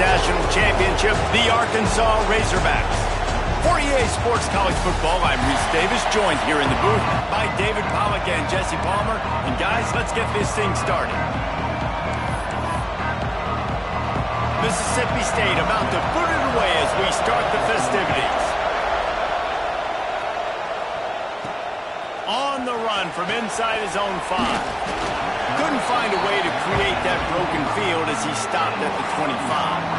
national championship, the Arkansas Razorbacks. For EA Sports College Football, I'm Reese Davis, joined here in the booth by David Pollack and Jesse Palmer. And guys, let's get this thing started. Mississippi State about to put it away as we start the festivities. On the run from inside his own 5. Couldn't find a way to create that broken field as he stopped at the 25.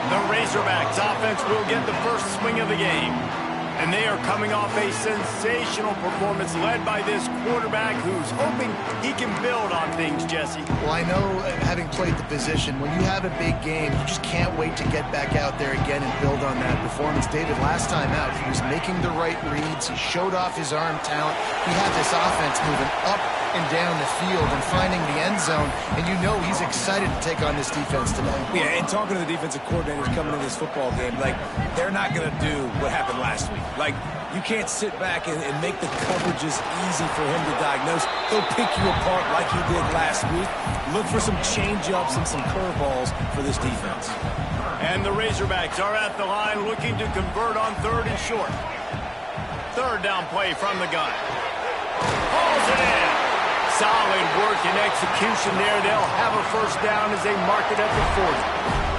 The Razorbacks offense will get the first swing of the game. And they are coming off a sensational performance led by this quarterback who's hoping he can build on things, Jesse. Well, I know, having played the position, when you have a big game, you just can't wait to get back out there again and build on that performance. David, last time out, he was making the right reads. He showed off his arm talent. He had this offense moving up and down the field and finding the end zone, and you know he's excited to take on this defense tonight. Yeah, and talking to the defensive coordinators coming in this football game, like, they're not going to do what happened last week. Like, you can't sit back and make the coverages easy for him to diagnose. He'll pick you apart like he did last week. Look for some change-ups and some curveballs for this defense. And the Razorbacks are at the line looking to convert on 3rd and short. 3rd down play from the gun. Pulls it in. Solid work and execution there. They'll have a first down as they mark it at the 40.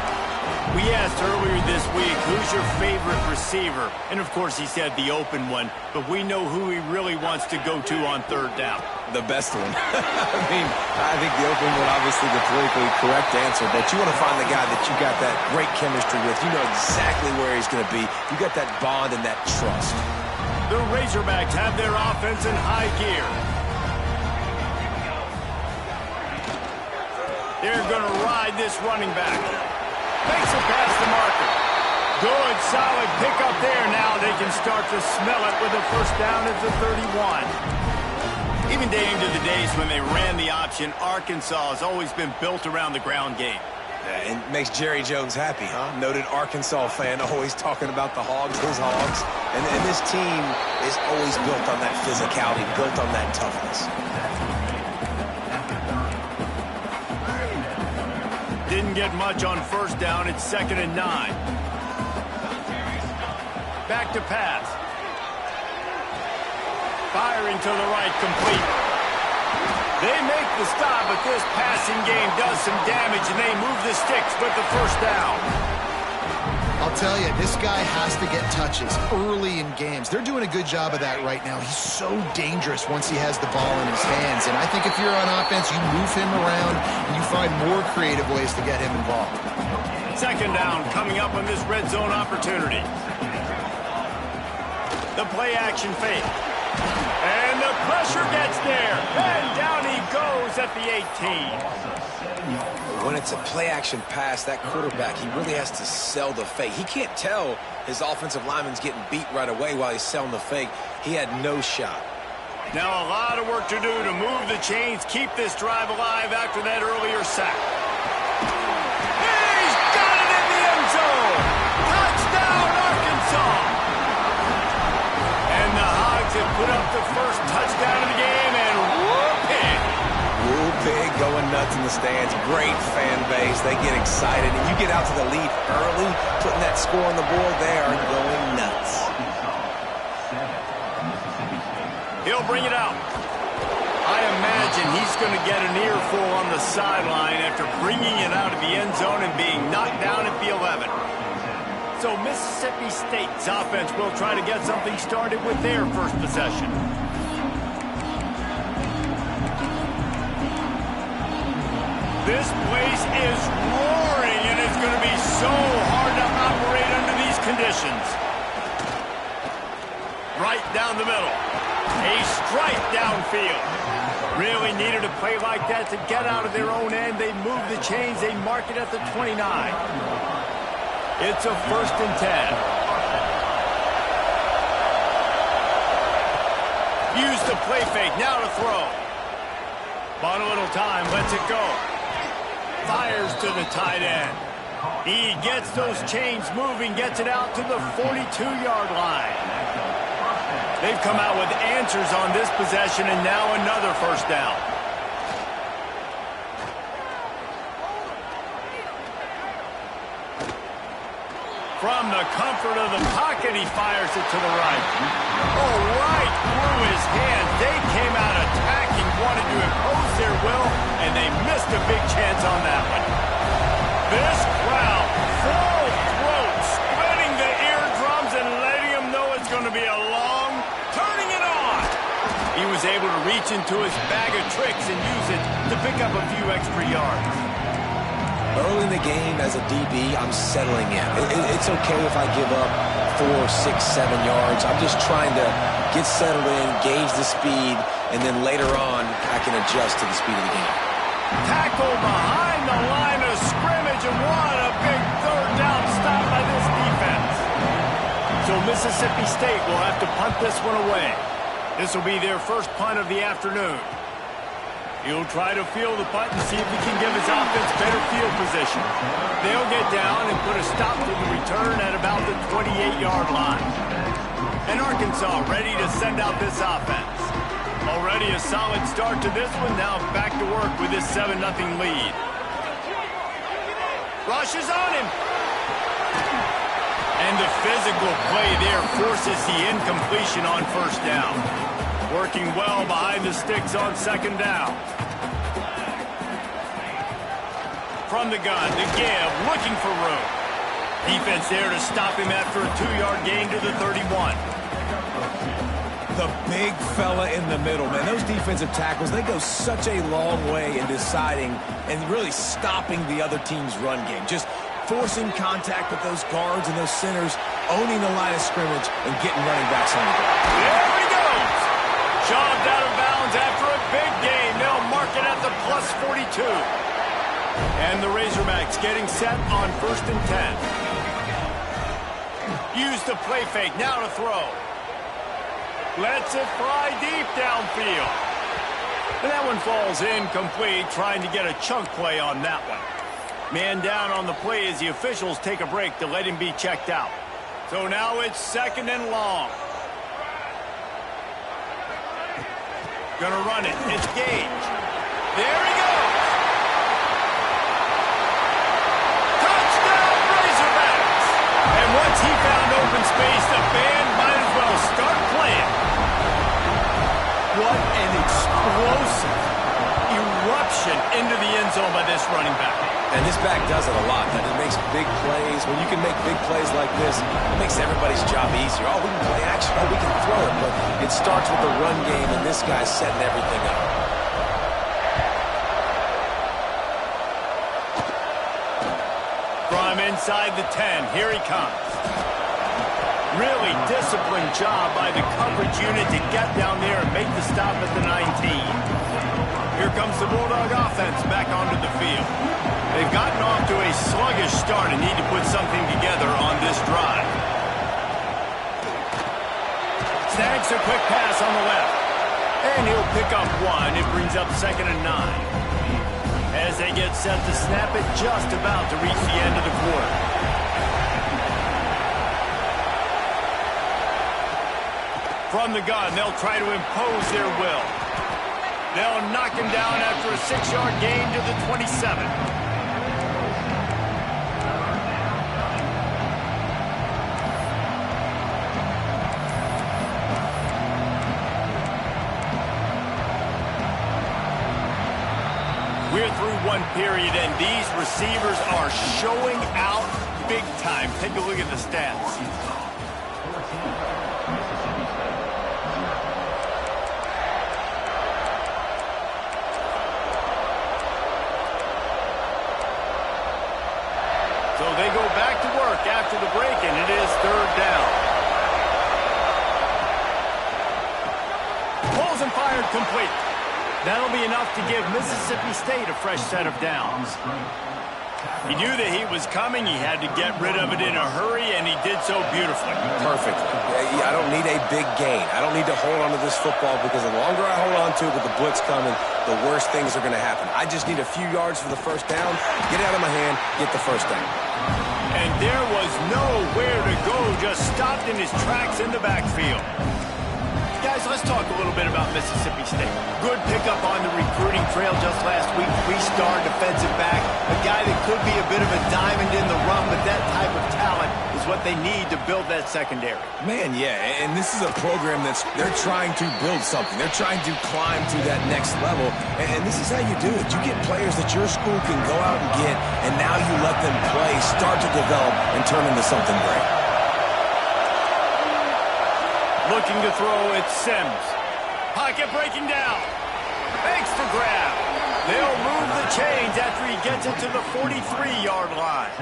We asked earlier this week, who's your favorite receiver? And, of course, he said the open one. But we know who he really wants to go to on 3rd down. The best one. I think the open one, obviously the politically correct answer. But you want to find the guy that you got that great chemistry with. You know exactly where he's going to be. You got that bond and that trust. The Razorbacks have their offense in high gear. They're going to ride this running back. Makes it past the marker. Good, solid pickup there. Now they can start to smell it with a first down at the 31. Even dating to the days when they ran the option, Arkansas has always been built around the ground game. Yeah, and makes Jerry Jones happy, huh? Noted Arkansas fan, always talking about the Hogs, his Hogs. And this team is always built on that physicality, built on that toughness. Didn't get much on 1st down. It's 2nd and 9. Back to pass. Firing to the right, complete. They make the stop, but this passing game does some damage, and they move the sticks with the first down. I'll tell you, this guy has to get touches early in games. They're doing a good job of that right now. He's so dangerous once he has the ball in his hands. And I think if you're on offense, you move him around and you find more creative ways to get him involved. 2nd down coming up on this red zone opportunity. The play action fake. And the pressure gets there. And down he goes at the 18. When it's a play-action pass, that quarterback, he really has to sell the fake. He can't tell his offensive lineman's getting beat right away while he's selling the fake. He had no shot. Now a lot of work to do to move the chains, keep this drive alive after that earlier sack. He's got it in the end zone! Touchdown, Arkansas! And the Hogs have put up the first touchdown of the game, and whoop-it! Big, going nuts in the stands. Great fan base. They get excited. And you get out to the lead early, putting that score on the board, they are going nuts. He'll bring it out. I imagine he's going to get an earful on the sideline after bringing it out of the end zone and being knocked down at the 11. So Mississippi State's offense will try to get something started with their first possession. This place is roaring, and it's going to be so hard to operate under these conditions. Right down the middle. A strike downfield. Really needed a play like that to get out of their own end. They move the chains. They mark it at the 29. It's a 1st and 10. Use the play fake. Now to throw. Bought a little time. Lets it go. Fires to the tight end. He gets those chains moving, gets it out to the 42-yard line. They've come out with answers on this possession, and now another first down. From the comfort of the pocket, he fires it to the right. Oh, right through his hand. They came out attacking, wanted to impose their will, and they missed a big chance on that one. This crowd, full throat, splitting the eardrums and letting them know it's going to be a long, turning it on. He was able to reach into his bag of tricks and use it to pick up a few extra yards. Early in the game, as a DB, I'm settling in. It's okay if I give up 4, 6, 7 yards. I'm just trying to get settled in, gauge the speed, and then later on, I can adjust to the speed of the game. Tackle behind the line of scrimmage, and what a big third down stop by this defense. So Mississippi State will have to punt this one away. This will be their first punt of the afternoon. He'll try to field the punt and see if he can give his offense better field position. They'll get down and put a stop to the return at about the 28-yard line. And Arkansas ready to send out this offense. Already a solid start to this one. Now back to work with this 7-0 lead. Rush is on him. And the physical play there forces the incompletion on first down. Working well behind the sticks on second down. From the gun, the give, looking for room. Defense there to stop him after a 2-yard gain to the 31. The big fella in the middle, man. Those defensive tackles, they go such a long way in deciding and really stopping the other team's run game. Just forcing contact with those guards and those centers, owning the line of scrimmage, and getting running backs on the ground. There he goes! Shoved out of bounds after a big gain. They'll mark it at the plus 42. And the Razorbacks getting set on 1st and 10. Use the play fake, now to throw. Lets it fly deep downfield. And that one falls incomplete, trying to get a chunk play on that one. Man down on the play as the officials take a break to let him be checked out. So now it's 2nd and long. Gonna run it. It's Gage. There he goes. Touchdown, Razorbacks. And once he found open space, the band might as well start playing. What an explosive eruption into the end zone by this running back. And this back does it a lot. That it makes big plays. When you can make big plays like this, it makes everybody's job easier. Oh, we can play action. Oh, we can throw it. But it starts with the run game, and this guy's setting everything up. From inside the 10, here he comes. Really disciplined job by the coverage unit to get down there and make the stop at the 19. Here comes the Bulldog offense back onto the field. They've gotten off to a sluggish start and need to put something together on this drive. Snags a quick pass on the left. And he'll pick up one. It brings up 2nd and 9. As they get set to snap it, just about to reach the end of the quarter. From the gun, they'll try to impose their will. They'll knock him down after a 6-yard gain to the 27. We're through one period, and these receivers are showing out big time. Take a look at the stats. So they go back to work after the break, and it is 3rd down. Pulls and fired complete. That'll be enough to give Mississippi State a fresh set of downs. He knew the heat was coming. He had to get rid of it in a hurry, and he did so beautifully. Perfectly. I don't need a big gain. I don't need to hold on to this football because the longer I hold on to it with the blitz coming, the worse things are going to happen. I just need a few yards for the first down, get it out of my hand, get the first down. And there was nowhere to go, just stopped in his tracks in the backfield. Guys, let's talk a little bit about Mississippi State. Good pickup on the recruiting trail just last week. 3-star defensive back. A guy that could be a bit of a diamond in the run, but that type of talent is is what they need to build that secondary. Man, yeah, and this is a program they're trying to build something. They're trying to climb to that next level, and this is how you do it. You get players that your school can go out and get, and now you let them play, start to develop, and turn into something great. Looking to throw, it's Sims. Pocket breaking down. Makes the grab. They'll move the chains after he gets it to the 43-yard line.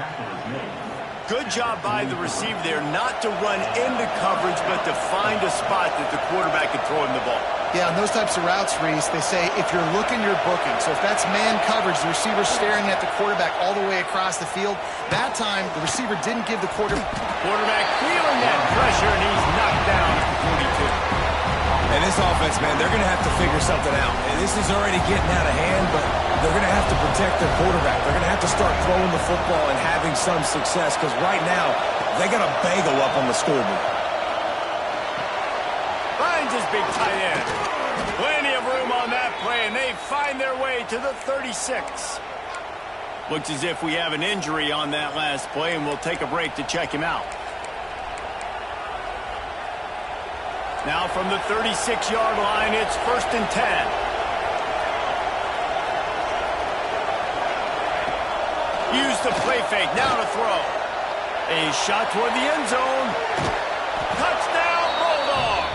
Good job by the receiver there not to run into coverage, but to find a spot that the quarterback could throw him the ball. Yeah, on those types of routes, Reese, they say if you're looking, you're booking. So if that's man coverage, the receiver's staring at the quarterback all the way across the field. That time, the receiver didn't give the quarterback Feeling that pressure, and he's knocked down at the 42. And this offense, man, they're going to have to figure something out. And this is already getting out of hand, but they're going to have to protect their quarterback. They're going to have to start throwing the football and having some success, because right now, they got a bagel up on the scoreboard. Finds his big tight end. Plenty of room on that play, and they find their way to the 36. Looks as if we have an injury on that last play, and we'll take a break to check him out. Now from the 36-yard line, it's 1st and 10. Use the play fake, now to throw. A shot toward the end zone. Touchdown, Bulldogs!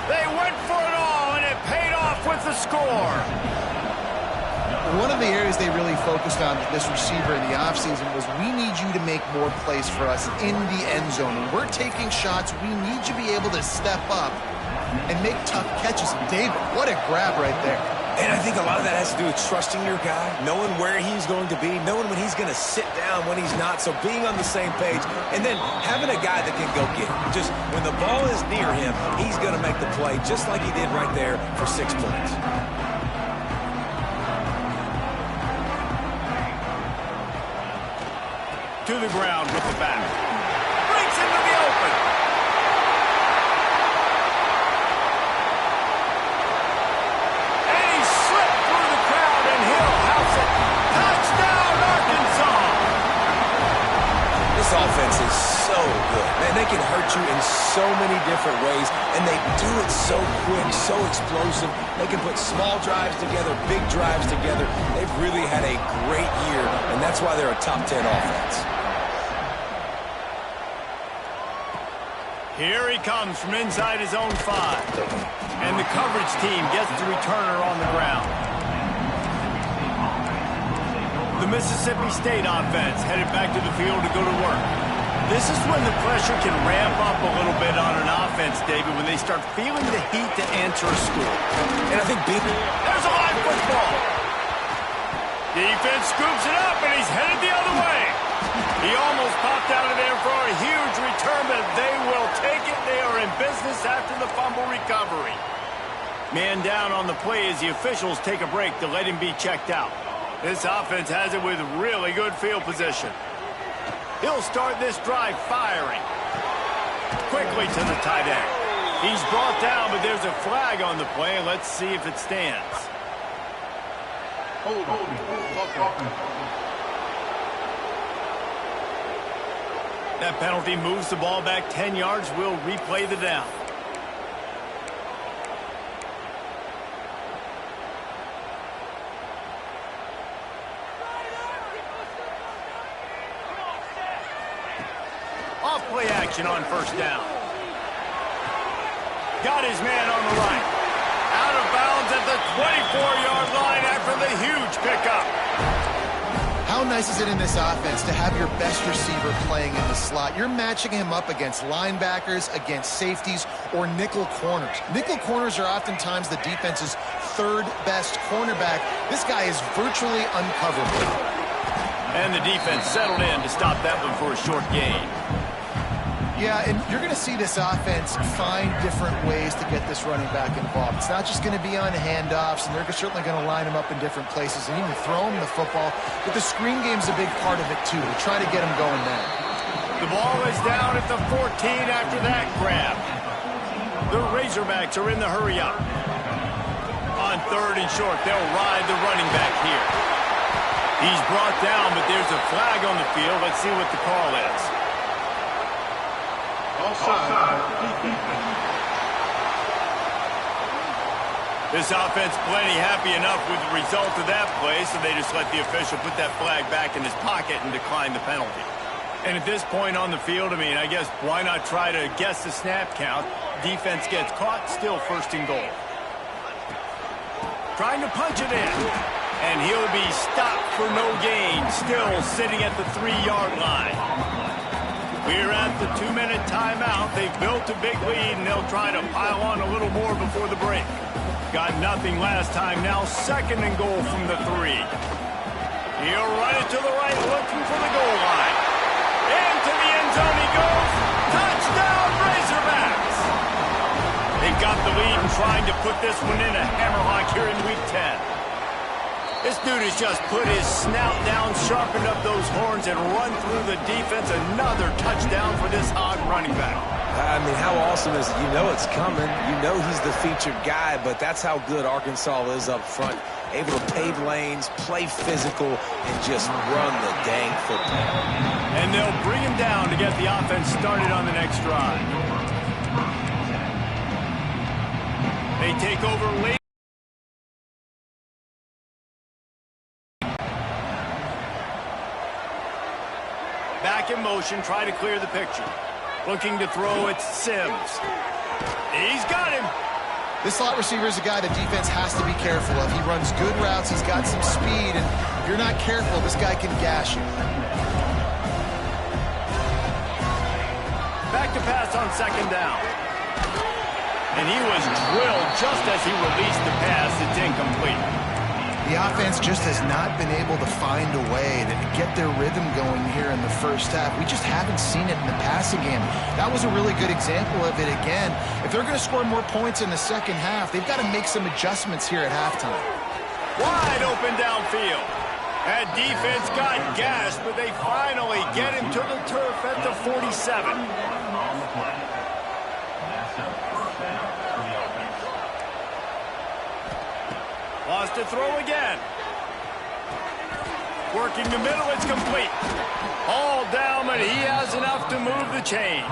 They went for it all, and it paid off with the score. One of the areas they really focused on with this receiver in the offseason was, we need you to make more plays for us in the end zone. When we're taking shots, we need you to be able to step up and make tough catches. And David, what a grab right there. And I think a lot of that has to do with trusting your guy, knowing where he's going to be, knowing when he's going to sit down, when he's not, so being on the same page, and then having a guy that can go get it. Just when the ball is near him, he's going to make the play just like he did right there for 6 points. To the ground with the back. Breaks into the open. And he slipped through the crowd, and he'll house it. Touchdown, Arkansas! This offense is so good. Man, they can hurt you in so many different ways, and they do it so quick, so explosive. They can put small drives together, big drives together. They've really had a great year, and that's why they're a top 10 offense. Here he comes from inside his own 5. And the coverage team gets the returner on the ground. The Mississippi State offense headed back to the field to go to work. This is when the pressure can ramp up a little bit on an offense, David, when they start feeling the heat to enter a score. And I think there's a live football. Defense scoops it up, and he's headed the other way. He almost popped out of there for a huge return, but they will take it. They are in business after the fumble recovery. Man down on the play as the officials take a break to let him be checked out. This offense has it with really good field position. He'll start this drive firing. Quickly to the tight end. He's brought down, but there's a flag on the play. Let's see if it stands. That penalty moves the ball back 10 yards. We'll replay the down. Off play action on 1st down. Got his man on the right. Out of bounds at the 24-yard line after the huge pickup. How nice is it in this offense to have your best receiver playing in the slot? You're matching him up against linebackers, against safeties, or nickel corners. Nickel corners are oftentimes the defense's 3rd best cornerback. This guy is virtually uncoverable. And the defense settled in to stop that one for a short gain. Yeah, and you're going to see this offense find different ways to get this running back involved. It's not just going to be on handoffs, and they're certainly going to line him up in different places and even throw him the football. But the screen game's a big part of it, too. They try to get him going there. The ball is down at the 14 after that grab. The Razorbacks are in the hurry-up. On 3rd and short, they'll ride the running back here. He's brought down, but there's a flag on the field. Let's see what the call is. This offense plenty happy enough with the result of that play, so they just let the official put that flag back in his pocket and decline the penalty. And at this point on the field, I guess why not try to guess the snap count? Defense gets caught, still first and goal. Trying to punch it in. And he'll be stopped for no gain, still sitting at the 3-yard line. We're at the 2-minute timeout. They've built a big lead, and they'll try to pile on a little more before the break. Got nothing last time. Now second and goal from the 3. He'll run it to the right, looking for the goal line. Into the end zone he goes. Touchdown, Razorbacks! They've got the lead and trying to put this one in a hammerlock here in Week 10. This dude has just put his snout down, sharpened up those horns, and run through the defense. Another touchdown for this Hog running back. How awesome is it? You know it's coming. You know he's the featured guy, but that's how good Arkansas is up front. Able to pave lanes, play physical, and just run the dang football. And they'll bring him down to get the offense started on the next drive. They take over late. Back in motion, try to clear the picture. Looking to throw it, Sims. He's got him. This slot receiver is a guy the defense has to be careful of. He runs good routes, he's got some speed, and if you're not careful, this guy can gash you. Back to pass on second down. And he was drilled just as he released the pass. It's incomplete. The offense just has not been able to find a way to get their rhythm going here in the first half. We just haven't seen it in the passing game. That was a really good example of it again. If they're going to score more points in the second half, they've got to make some adjustments here at halftime. Wide open downfield. That defense got gashed, but they finally get him to the turf at the 47. Lost to throw again. Working the middle, it's complete. All down, but he has enough to move the chains.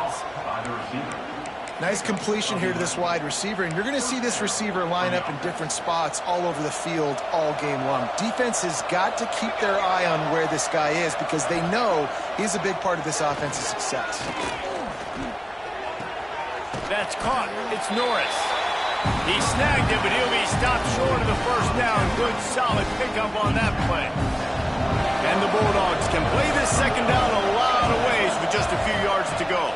Nice completion here to this wide receiver, and you're going to see this receiver line up in different spots all over the field all game long. Defense has got to keep their eye on where this guy is because they know he's a big part of this offense's success. That's caught. It's Norris. He snagged it, but he'll be stopped short of the first down. Good, solid pickup on that play. And the Bulldogs can play this second down a lot of ways with just a few yards to go.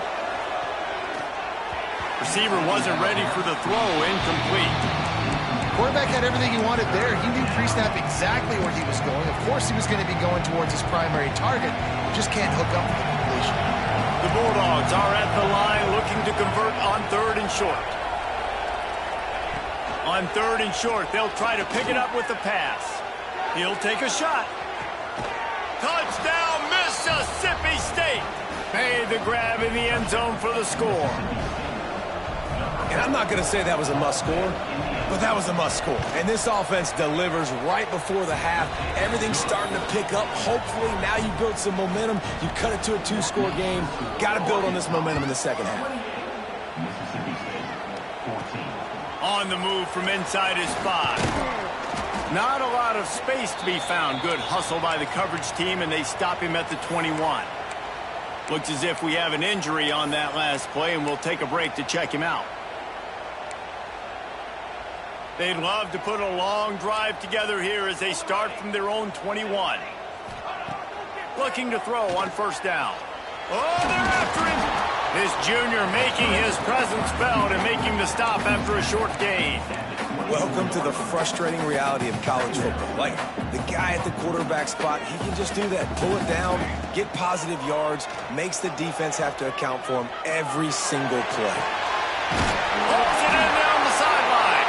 Receiver wasn't ready for the throw. Incomplete. Quarterback had everything he wanted there. He knew pre-snap exactly where he was going. Of course he was going to be going towards his primary target. Just can't hook up with the completion. The Bulldogs are at the line looking to convert on third and short. On third and short, they'll try to pick it up with the pass. He'll take a shot. Touchdown, Mississippi State. Made the grab in the end zone for the score. And I'm not going to say that was a must score, but that was a must score. And this offense delivers right before the half. Everything's starting to pick up. Hopefully now you build some momentum. You cut it to a 2-score game. Got to build on this momentum in the second half. On the move from inside his 5. Not a lot of space to be found. Good hustle by the coverage team, and they stop him at the 21. Looks as if we have an injury on that last play, and we'll take a break to check him out. They'd love to put a long drive together here as they start from their own 21. Looking to throw on first down. Oh, they're after him. This junior making his presence felt and making the stop after a short gain. Welcome to the frustrating reality of college football. Like, the guy at the quarterback spot, he can just do that. Pull it down, get positive yards, makes the defense have to account for him every single play. Pulls it in down the sideline.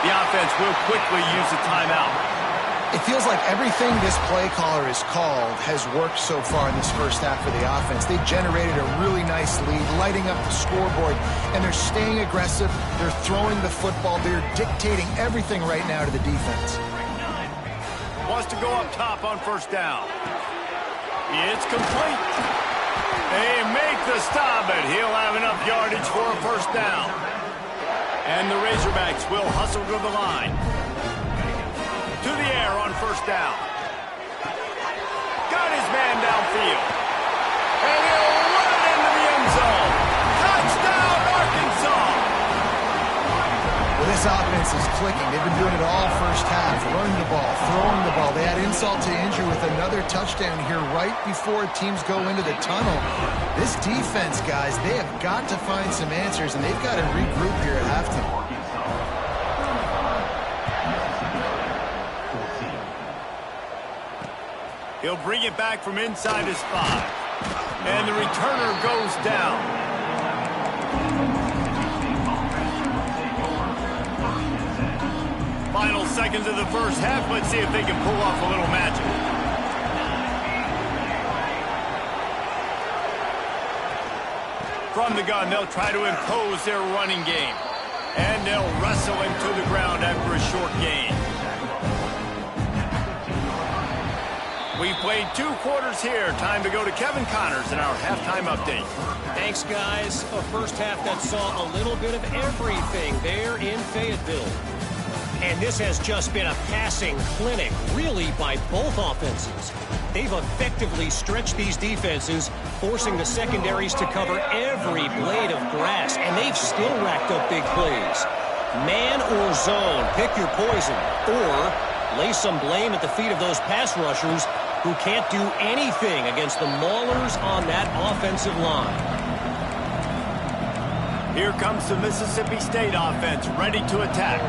The offense will quickly use a timeout. It feels like everything this play caller has called has worked so far in this first half for the offense. They've generated a really nice lead, lighting up the scoreboard, and they're staying aggressive. They're throwing the football. They're dictating everything right now to the defense. Wants to go up top on first down. It's complete. They make make the stop, but he'll have enough yardage for a first down. And the Razorbacks will hustle to the line. To the air on first down. Got his man downfield. And he'll run it into the end zone. Touchdown, Arkansas! Well, this offense is clicking. They've been doing it all first half. Running the ball, throwing the ball. They had insult to injury with another touchdown here right before teams go into the tunnel. This defense, guys, they have got to find some answers, and they've got to regroup here at halftime. He'll bring it back from inside his 5. And the returner goes down. Final seconds of the first half. Let's see if they can pull off a little magic. From the gun, they'll try to impose their running game. And they'll wrestle him to the ground after a short gain. We've played 2 quarters here. Time to go to Kevin Connors in our halftime update. Thanks, guys. A first half that saw a little bit of everything there in Fayetteville. And this has just been a passing clinic, really, by both offenses. They've effectively stretched these defenses, forcing the secondaries to cover every blade of grass, and they've still racked up big plays. Man or zone, pick your poison, or lay some blame at the feet of those pass rushers who can't do anything against the maulers on that offensive line. Here comes the Mississippi State offense, ready to attack.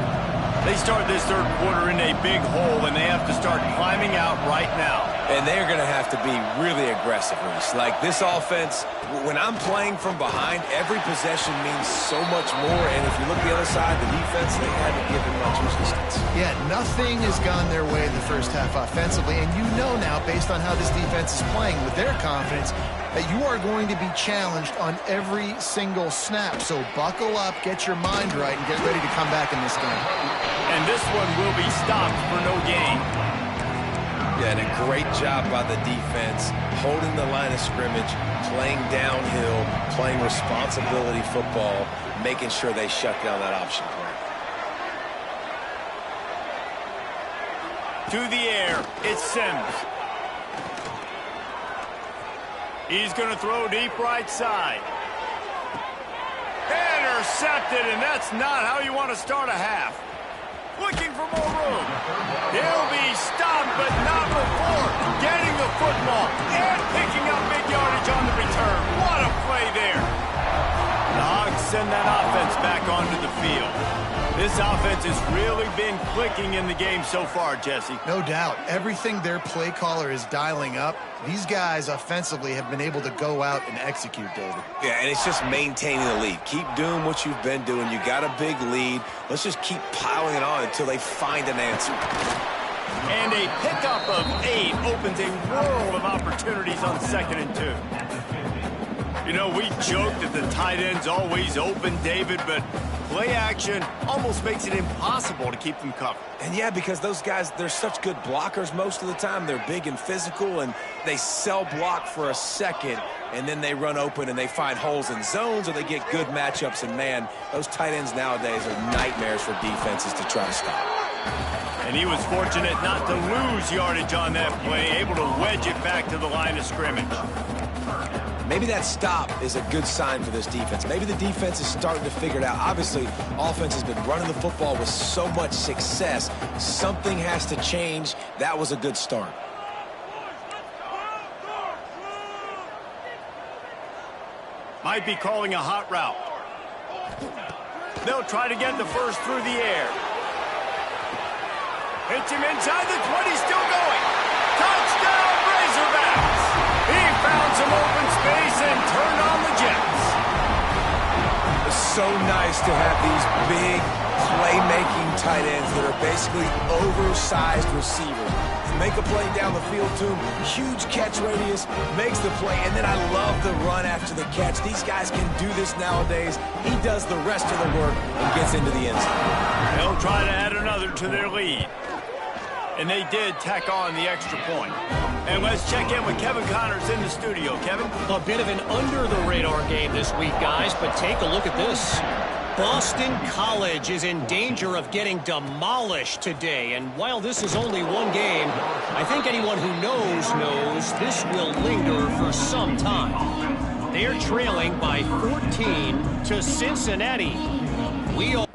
They start this third quarter in a big hole, and they have to start climbing out right now. And they're going to have to be really aggressive, Reese. Like, this offense, when I'm playing from behind, every possession means so much more. And if you look at the other side, the defense, they haven't given much resistance. Yeah, nothing has gone their way in the first half offensively. And you know now, based on how this defense is playing with their confidence, that you are going to be challenged on every single snap. So buckle up, get your mind right, and get ready to come back in this game. And this one will be stopped for no gain. Yeah, and a great job by the defense, holding the line of scrimmage, playing downhill, playing responsibility football, making sure they shut down that option play. To the air, it's Sims. He's going to throw deep right side. Intercepted, and that's not how you want to start a half. Looking for more room. He'll be stopped, but not before getting the football and picking up big yardage on the return. What a play there. The Hogs send that offense back onto the field. This offense has really been clicking in the game so far, Jesse. No doubt. Everything their play caller is dialing up, these guys offensively have been able to go out and execute, David. Yeah, and it's just maintaining the lead. Keep doing what you've been doing. You got a big lead. Let's just keep piling it on until they find an answer. And a pickup of 8 opens a world of opportunities on 2nd and 2. You know, we joke that the tight end's always open, David, but play action almost makes it impossible to keep them covered. And yeah, because those guys, they're such good blockers most of the time. They're big and physical, and they sell block for a second, and then they run open and they find holes in zones, or they get good matchups. And man, those tight ends nowadays are nightmares for defenses to try to stop. And he was fortunate not to lose yardage on that play, able to wedge it back to the line of scrimmage. Maybe that stop is a good sign for this defense. Maybe the defense is starting to figure it out. Obviously, offense has been running the football with so much success. Something has to change. That was a good start. Might be calling a hot route. They'll try to get the first through the air. Hits him inside the 20, still going. Touchdown, Razorbacks! He found some open space and turned on the Jets. It's so nice to have these big playmaking tight ends that are basically oversized receivers. Make a play down the field to him, huge catch radius, makes the play, and then I love the run after the catch. These guys can do this nowadays. He does the rest of the work and gets into the end zone. They'll try to add another to their lead. And they did tack on the extra point. And let's check in with Kevin Connors in the studio. Kevin? A bit of an under-the-radar game this week, guys, but take a look at this. Boston College is in danger of getting demolished today, and while this is only one game, I think anyone who knows this will linger for some time. They're trailing by 14 to Cincinnati. We all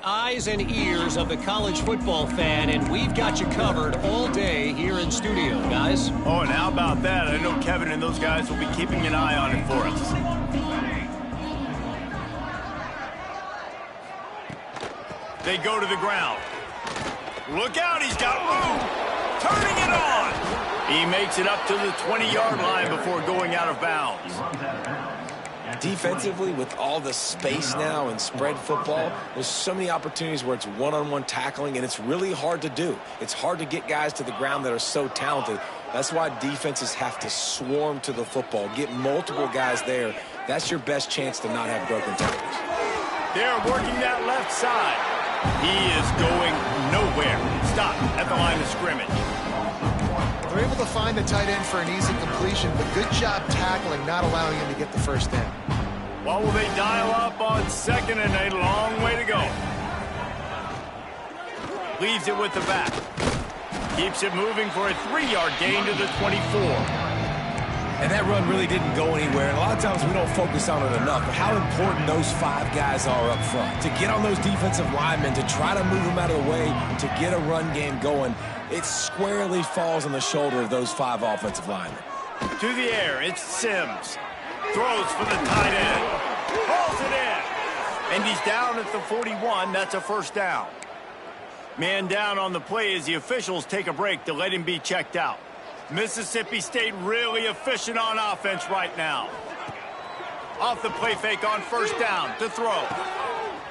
eyes and ears of the college football fan, and we've got you covered all day here in studio, guys. Oh, and how about that? I know Kevin and those guys will be keeping an eye on it for us. They go to the ground. Look out, he's got room. Turning it on. He makes it up to the 20-yard line before going out of bounds. Defensively, with all the space now and spread football, there's so many opportunities where it's one-on-one tackling, and it's really hard to do. It's hard to get guys to the ground that are so talented. That's why defenses have to swarm to the football, get multiple guys there. That's your best chance to not have broken tackles. They're working that left side. He is going nowhere. Stop at the line of scrimmage. They're able to find the tight end for an easy completion, but good job tackling, not allowing him to get the first down. What will they dial up on second and a long way to go? Leaves it with the back. Keeps it moving for a 3-yard gain to the 24. And that run really didn't go anywhere. And a lot of times we don't focus on it enough, but how important those 5 guys are up front. To get on those defensive linemen, to try to move them out of the way, to get a run game going, it squarely falls on the shoulder of those 5 offensive linemen. To the air, it's Sims. Throws for the tight end. Pulls it in. And he's down at the 41. That's a first down. Man down on the play as the officials take a break to let him be checked out. Mississippi State really efficient on offense right now. Off the play fake on first down to throw.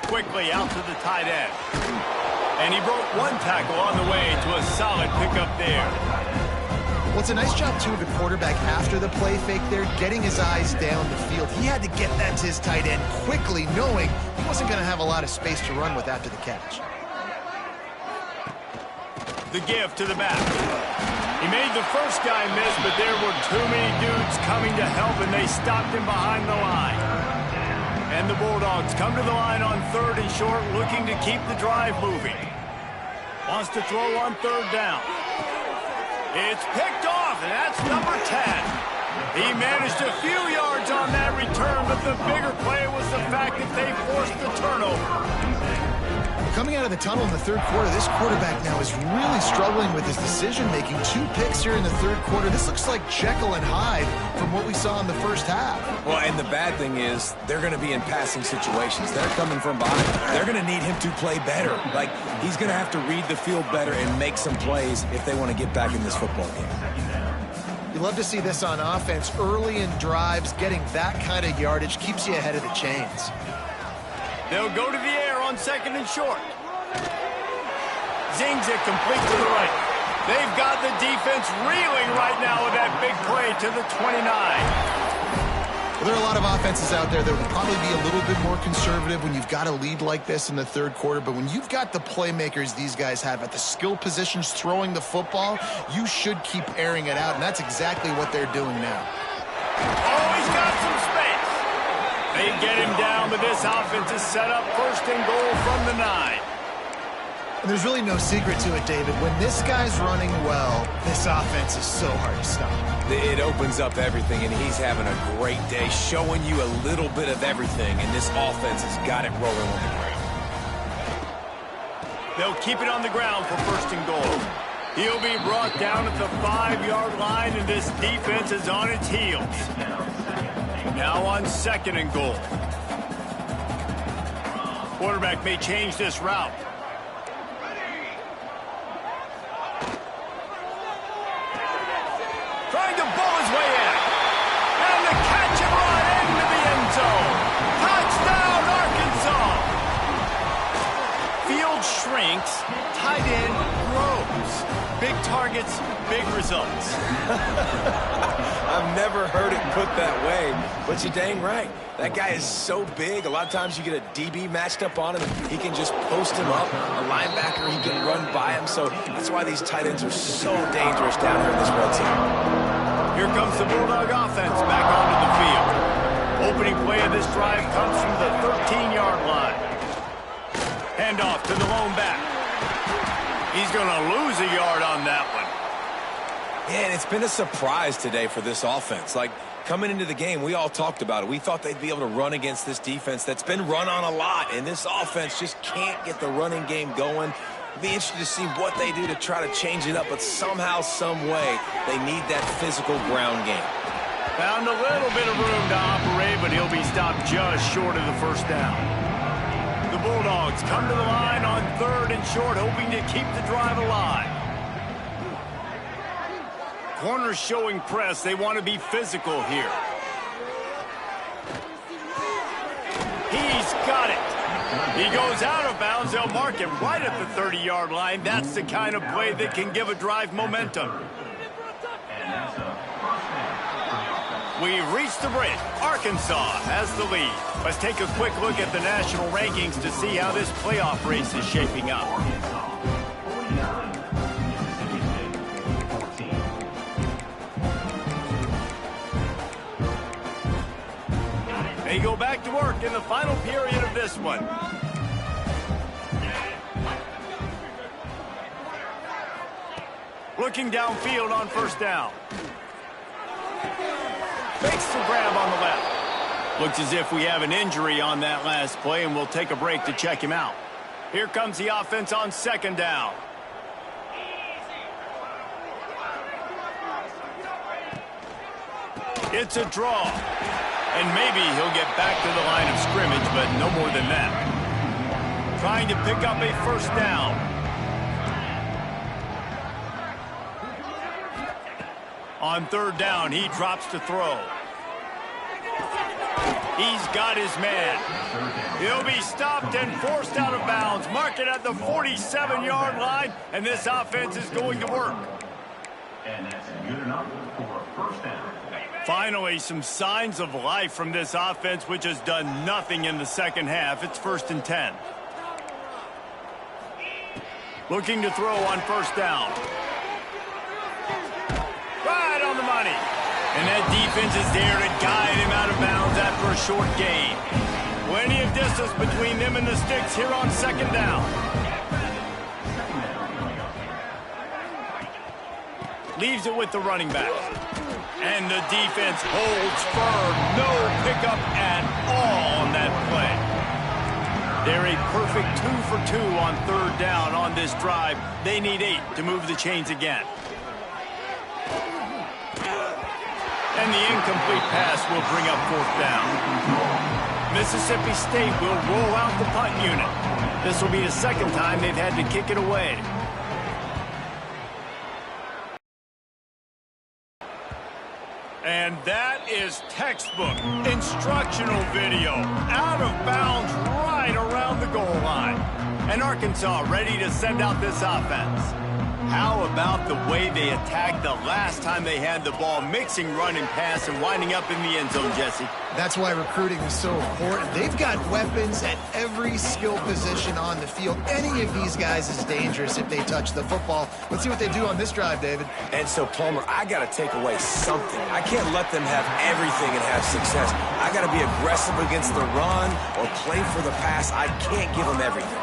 Quickly out to the tight end. And he broke 1 tackle on the way to a solid pickup there. Well, it's a nice job, too, of the quarterback after the play fake there, getting his eyes down the field. He had to get that to his tight end quickly, knowing he wasn't going to have a lot of space to run with after the catch. The give to the back. He made the first guy miss, but there were too many dudes coming to help, and they stopped him behind the line. And the Bulldogs come to the line on 3rd and short, looking to keep the drive moving. Wants to throw on 3rd down. It's picked off, and that's number 10. He managed a few yards on that return, but the bigger play was the fact that they forced the turnover. Coming out of the tunnel in the 3rd quarter, this quarterback now is really struggling with his decision-making. 2 picks here in the 3rd quarter. This looks like Jekyll and Hyde from what we saw in the first half. Well, and the bad thing is they're going to be in passing situations. They're coming from behind. They're going to need him to play better. Like, he's going to have to read the field better and make some plays if they want to get back in this football game. You love to see this on offense. Early in drives, getting that kind of yardage keeps you ahead of the chains. They'll go to the air on 2nd and short. Zings it complete to the right. They've got the defense reeling right now with that big play to the 29. Well, there are a lot of offenses out there that will probably be a little bit more conservative when you've got a lead like this in the 3rd quarter. But when you've got the playmakers these guys have at the skill positions throwing the football, you should keep airing it out. And that's exactly what they're doing now. Oh, he's got some space. They get him down, but this offense is set up 1st and goal from the 9. And there's really no secret to it, David. When this guy's running well, this offense is so hard to stop. It opens up everything, and he's having a great day, showing you a little bit of everything, and this offense has got it rolling on the ground. They'll keep it on the ground for 1st and goal. He'll be brought down at the 5-yard line, and this defense is on its heels. Now on 2nd and goal. Quarterback may change this route. Trying to bull his way in. And the catch and run into the end zone. Touchdown, Arkansas. Field shrinks. Tight end grows. Big targets, big results. I've never heard it put that way, but you're dang right. That guy is so big. A lot of times you get a DB matched up on him. He can just post him up. A linebacker, he can run by him. So that's why these tight ends are so dangerous down here in this red zone. Here comes the Bulldog offense back onto the field. Opening play of this drive comes from the 13-yard line. Handoff to the lone back. He's going to lose a yard on that one. Yeah, and it's been a surprise today for this offense. Like, coming into the game, we all talked about it. We thought they'd be able to run against this defense that's been run on a lot, and this offense just can't get the running game going. It'll be interesting to see what they do to try to change it up, but somehow, some way, they need that physical ground game. Found a little bit of room to operate, but he'll be stopped just short of the first down. The Bulldogs come to the line on 3rd and short, hoping to keep the drive alive. Corners showing press. They want to be physical here. He's got it. He goes out of bounds. They'll mark him right at the 30-yard line. That's the kind of play that can give a drive momentum. We've reached the break. Arkansas has the lead. Let's take a quick look at the national rankings to see how this playoff race is shaping up. They go back to work in the final period of this one. Looking downfield on 1st down. Fakes the grab on the left. Looks as if we have an injury on that last play, and we'll take a break to check him out. Here comes the offense on 2nd down. It's a draw. And maybe he'll get back to the line of scrimmage, but no more than that. Trying to pick up a 1st down. On 3rd down, he drops to throw. He's got his man. He'll be stopped and forced out of bounds. Mark it at the 47-yard line, and this offense is going to work. And that's good enough for a 1st down. Finally, some signs of life from this offense, which has done nothing in the 2nd half. It's 1st and 10. Looking to throw on 1st down. Right on the money. And that defense is there to guide him out of bounds after a short gain. Plenty of distance between them and the sticks here on 2nd down. Leaves it with the running back. And the defense holds firm. No pickup at all on that play. They're a perfect 2 for 2 on 3rd down on this drive. They need 8 to move the chains again. And the incomplete pass will bring up 4th down. Mississippi State will roll out the punt unit. This will be the 2nd time they've had to kick it away. And that is textbook instructional video. Out of bounds right around the goal line. And Arkansas ready to send out this offense. How about the way they attacked the last time they had the ball, mixing run and pass and winding up in the end zone, Jesse? That's why recruiting is so important. They've got weapons at every skill position on the field. Any of these guys is dangerous if they touch the football. Let's see what they do on this drive, David. And so, Palmer, I got to take away something. I can't let them have everything and have success. I got to be aggressive against the run or play for the pass. I can't give them everything.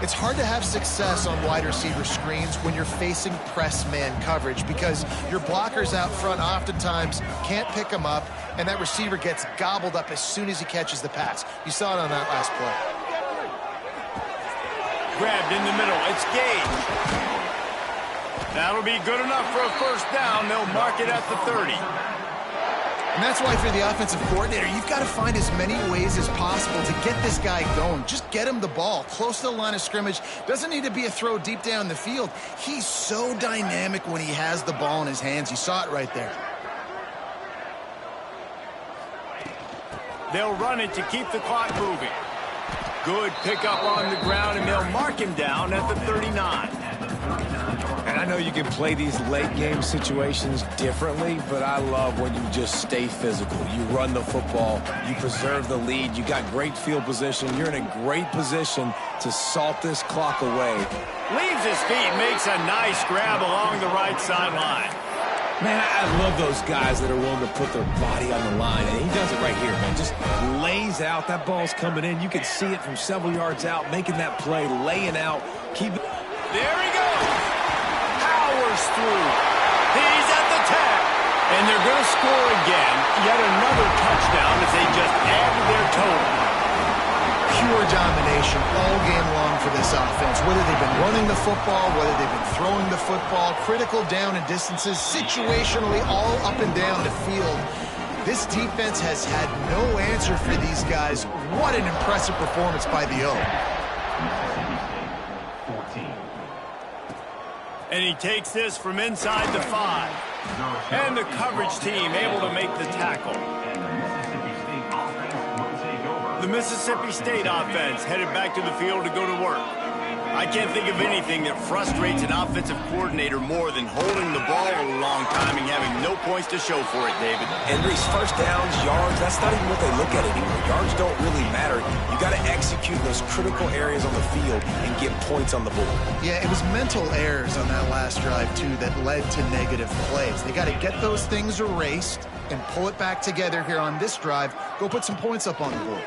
It's hard to have success on wide receiver screens when you're facing press man coverage because your blockers out front oftentimes can't pick them up, and that receiver gets gobbled up as soon as he catches the pass. You saw it on that last play. Grabbed in the middle. It's Gage. That'll be good enough for a 1st down. They'll mark it at the 30. And that's why for the offensive coordinator, you've got to find as many ways as possible to get this guy going. Just get him the ball close to the line of scrimmage. Doesn't need to be a throw deep down the field. He's so dynamic when he has the ball in his hands. You saw it right there. They'll run it to keep the clock moving. Good pickup on the ground, and they'll mark him down at the 39. And I know you can play these late-game situations differently, but I love when you just stay physical. You run the football, you preserve the lead, you got great field position, you're in a great position to salt this clock away. Leaves his feet, makes a nice grab along the right sideline. Man, I love those guys that are willing to put their body on the line, and he does it right here, man. Just lays out. That ball's coming in. You can see it from several yards out, making that play, laying out. Keep it. There he goes. Powers through. He's going to score again. Yet another touchdown as they just added their total. Pure domination all game long for this offense. Whether they've been running the football, whether they've been throwing the football, critical down and distances, situationally all up and down the field. This defense has had no answer for these guys. What an impressive performance by the O. And he takes this from inside the 5. And the coverage team able to make the tackle. The Mississippi State offense headed back to the field to go to work. I can't think of anything that frustrates an offensive coordinator more than holding the ball a long time and having no points to show for it, David. And these first downs, yards, that's not even what they look at anymore. Yards don't really matter. You got to execute those critical areas on the field and get points on the board. Yeah, it was mental errors on that last drive, too, that led to negative plays. They got to get those things erased and pull it back together here on this drive. Go put some points up on the board.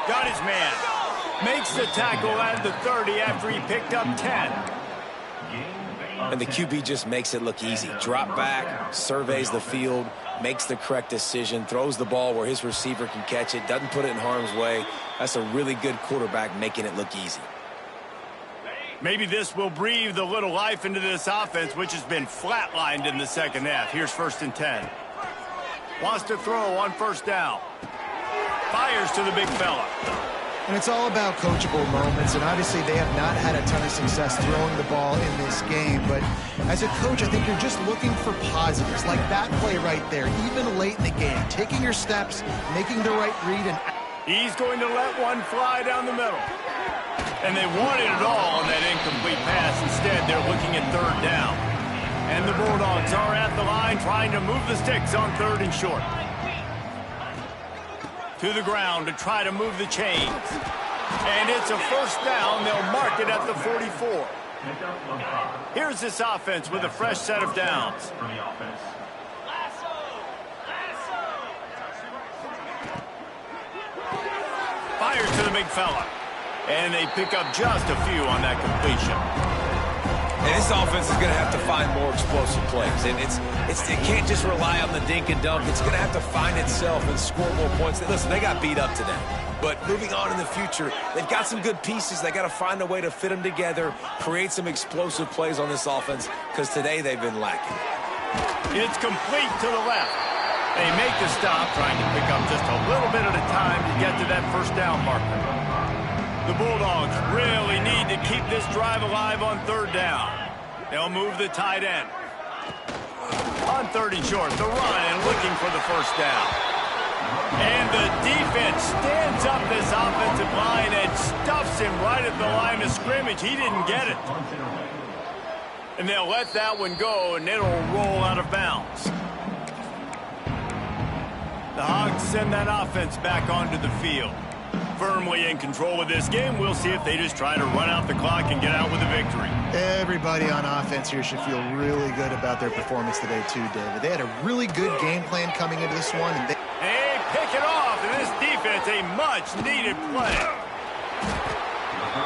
Got his man. Makes the tackle at the 30 after he picked up 10. And the QB just makes it look easy. Drop back, surveys the field, makes the correct decision, throws the ball where his receiver can catch it, doesn't put it in harm's way. That's a really good quarterback making it look easy. Maybe this will breathe a little life into this offense, which has been flatlined in the second half. Here's 1st and 10. Wants to throw on 1st down. Fires to the big fella. And it's all about coachable moments, and obviously they have not had a ton of success throwing the ball in this game. But as a coach, I think you're just looking for positives, like that play right there, even late in the game. Taking your steps, making the right read, and he's going to let one fly down the middle. And they wanted it all on that incomplete pass. Instead, they're looking at 3rd down. And the Bulldogs are at the line trying to move the sticks on 3rd and short. To the ground to try to move the chains. And it's a 1st down. They'll mark it at the 44. Here's this offense with a fresh set of downs. Fires to the big fella. And they pick up just a few on that completion. And this offense is going to have to find more explosive plays. And it can't just rely on the dink and dunk. It's going to have to find itself and score more points. Listen, they got beat up today. But moving on in the future, they've got some good pieces. They got to find a way to fit them together, create some explosive plays on this offense, because today they've been lacking. It's complete to the left. They make the stop, trying to pick up just a little bit at a time to get to that 1st down marker. The Bulldogs really need to keep this drive alive on 3rd down. They'll move the tight end. On 3rd and short, the run and looking for the 1st down. And the defense stands up this offensive line and stuffs him right at the line of scrimmage. He didn't get it. And they'll let that one go, and it'll roll out of bounds. The Hogs send that offense back onto the field. Firmly in control of this game. We'll see if they just try to run out the clock and get out with a victory. everybody on offense here should feel really good about their performance today too, David. They had a really good game plan coming into this one. And Hey, pick it off, and this defense, a much-needed play.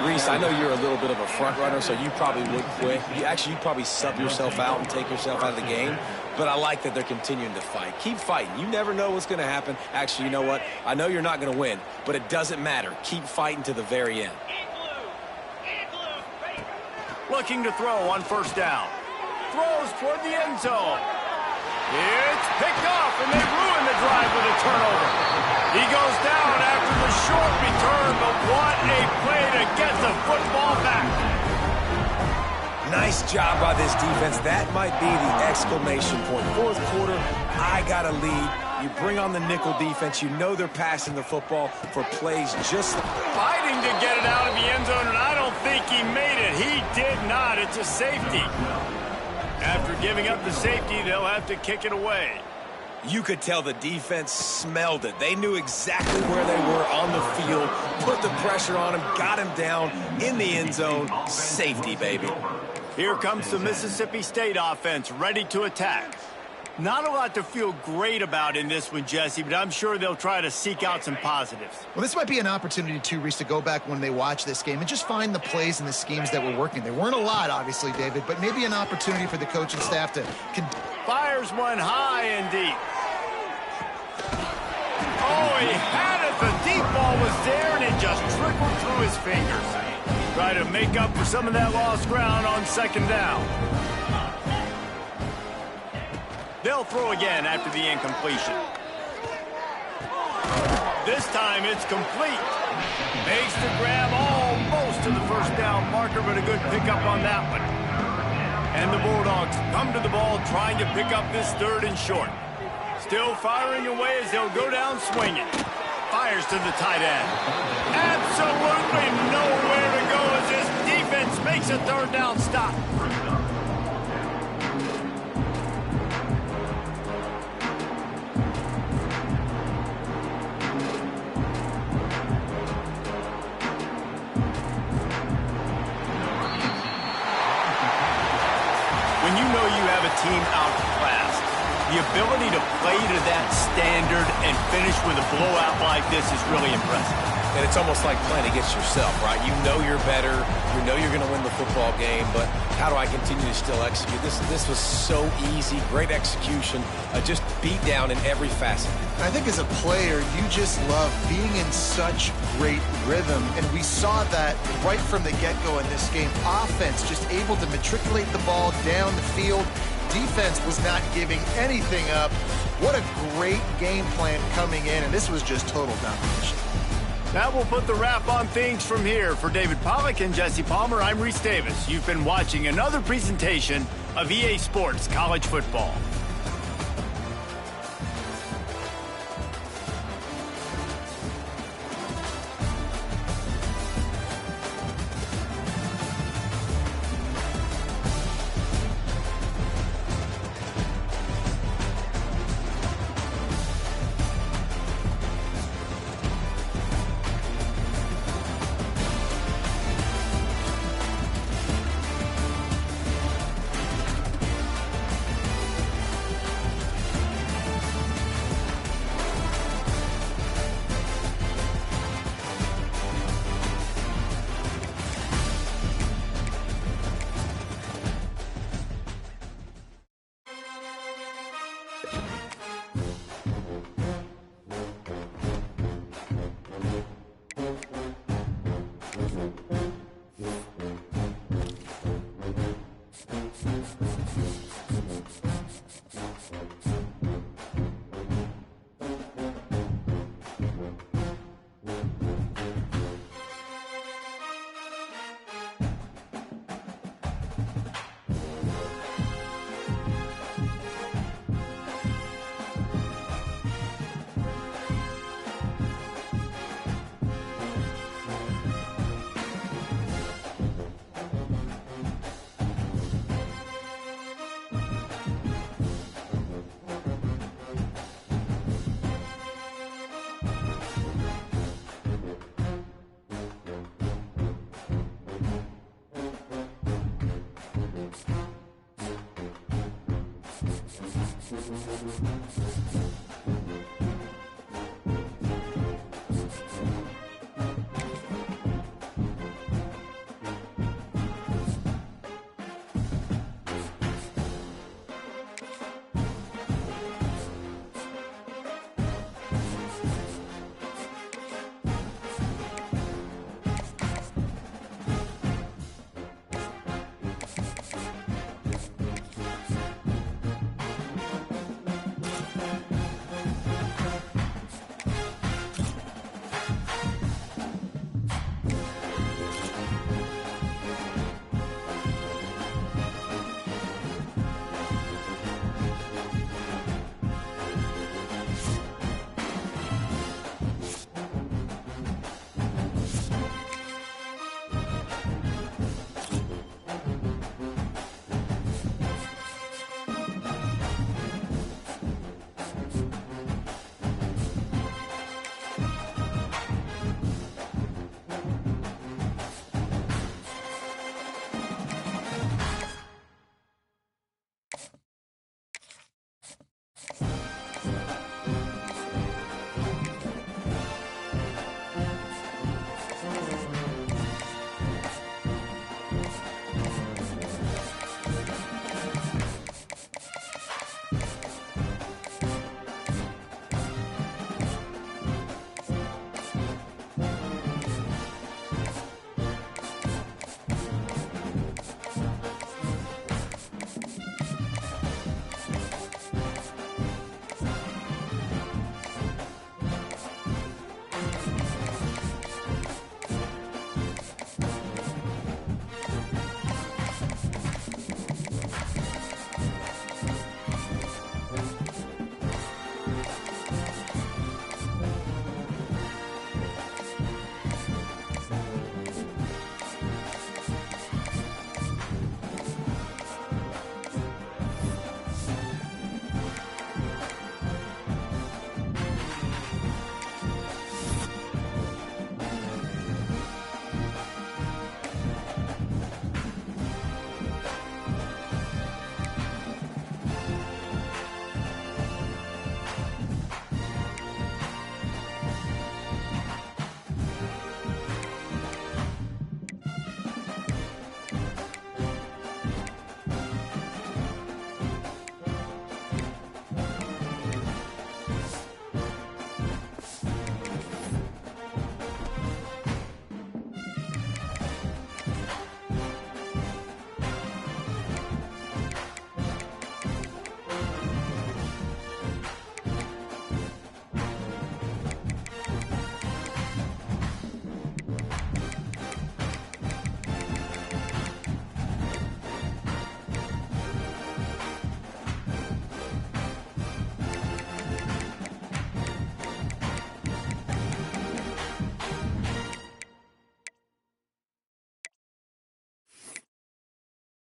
Reese, I know you're a little bit of a front runner, so you probably would quit. You'd probably sub yourself out and take yourself out of the game. But I like that they're continuing to fight. Keep fighting. You never know what's going to happen. Actually, you know what? I know you're not going to win, but it doesn't matter. Keep fighting to the very end. Looking to throw on first down. Throws toward the end zone. It's picked off, and they ruin the drive with a turnover. He goes down after the short return, but what a play to get the football back. Nice job by this defense. That might be the exclamation point. Fourth quarter, I got a lead. You bring on the nickel defense. You know they're passing the football for plays just fighting to get it out of the end zone, and I don't think he made it. He did not. It's a safety. After giving up the safety, they'll have to kick it away. You could tell the defense smelled it. They knew exactly where they were on the field, put the pressure on him, got him down in the end zone. Safety, baby. Here comes the Mississippi State offense ready to attack. Not a lot to feel great about in this one, Jesse, but I'm sure they'll try to seek out some positives. Well, this might be an opportunity, too, Reese, to go back when they watch this game and just find the plays and the schemes that were working. There weren't a lot, obviously, David, but maybe an opportunity for the coaching staff to... Fires one high and deep. Oh, he had it. The deep ball was there, and it just trickled through his fingers. Try to make up for some of that lost ground on second down. They'll throw again after the incompletion. This time it's complete. Makes the grab almost to the first down marker, but a good pickup on that one. And the Bulldogs come to the ball trying to pick up this 3rd and short. Still firing away as they'll go down swinging. Fires to the tight end. Absolutely nowhere to go as this defense makes a 3rd down stop. When you know you have a team outclassed, the ability to play to that standard and finish with a blowout like this is really impressive. And it's almost like playing against yourself, right? You know you're better. You know you're going to win the football game, but how do I continue to still execute? This was so easy, great execution, just beat down in every facet. I think as a player, you just love being in such great rhythm, and we saw that right from the get-go in this game. Offense just able to matriculate the ball down the field. Defense was not giving anything up. What a great game plan coming in, and this was just total domination. That will put the wrap on things from here. For David Pollack and Jesse Palmer, I'm Reese Davis. You've been watching another presentation of EA Sports College Football.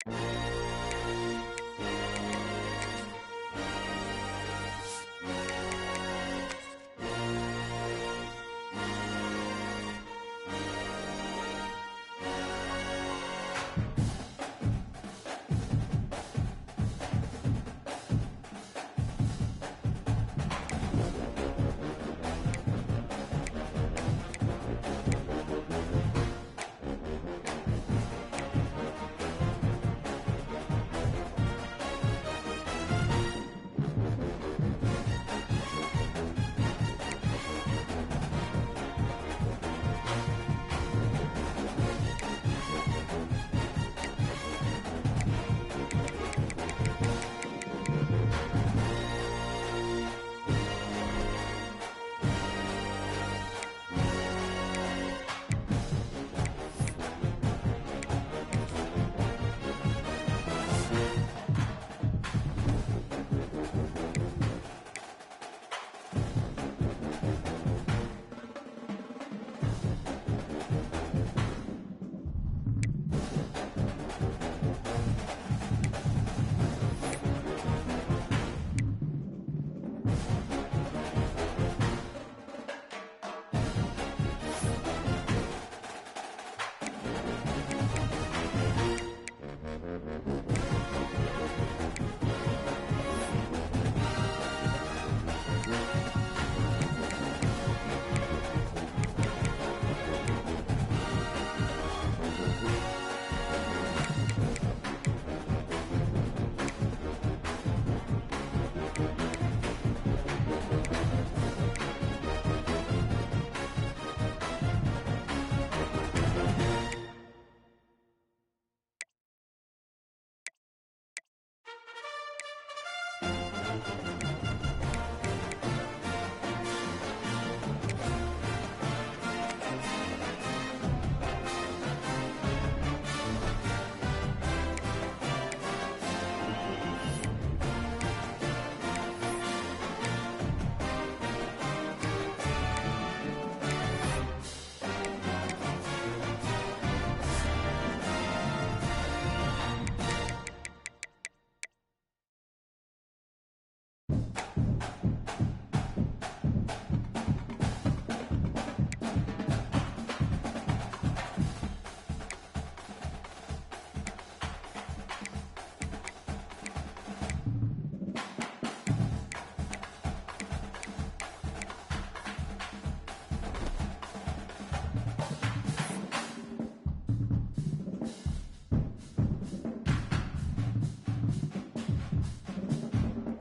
it.